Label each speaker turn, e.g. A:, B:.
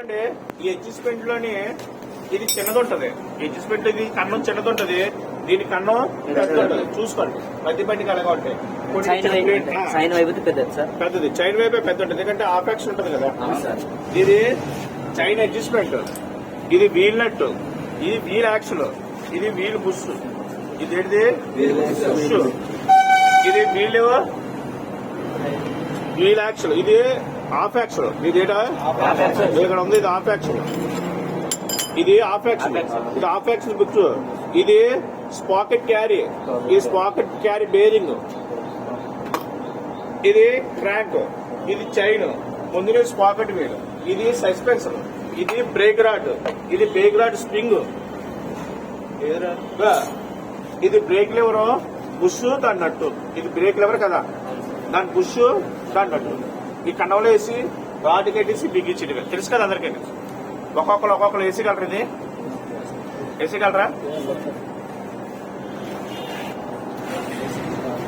A: అంటే ఈ అడ్జస్ట్మెంట్ లోని ఇది చిన్నది ఉంటది. అడ్జస్ట్మెంట్ ఇది కన్నం చిన్నది ఉంటది, దీని కన్నం పెద్ద ఉంటది. చూసుకోండి మధ్య బండికి అలాగా ఉంటాయి. పెద్దది చైన్ వైపే పెద్ద ఉంటుంది, ఎందుకంటే ఆఫ్ యాక్షన్ ఉంటది కదా. ఇది చైన్ అడ్జస్ట్మెంట్, ఇది వీల్ నట్, ఇది వీల్ యాక్షన్, ఇది వీల్ బుష్, ఇది ఏంటిది బుష్, ఇది వీల్ యాక్షన్, ఇది ఆఫ్ యాక్షన్. ఇది ఏటా ఇక్కడ ఉంది, ఇది ఆఫ్ యాక్షన్, ఇది ఆఫ్ యాక్షన్, ఇది ఆఫ్ యాక్షన్ బుక్, ఇది స్పాకెట్ క్యారీ, ఈ స్పాకెట్ క్యారీ బేరింగ్, ఇది క్రాంక్, ఇది చైన్, ముందు స్పాకెట్ వీల్, ఇది సస్పెన్షన్, ఇది బ్రేక్ రాడ్, ఇది బ్రేక్ రాడ్ స్ప్రింగ్, ఇది బ్రేక్ లివర్ బుష్ దాని నట్టు, ఇది బ్రేక్ లివర్ కదా దాని బుష్ దాని నట్టు. ఈ కండంలో వేసి రాడ్ కట్టేసి బిగించి తెలుసు కదా అందరికీ. ఒక్కొక్కరు వేసేయగలరు, ఇది వేసేయగలరా?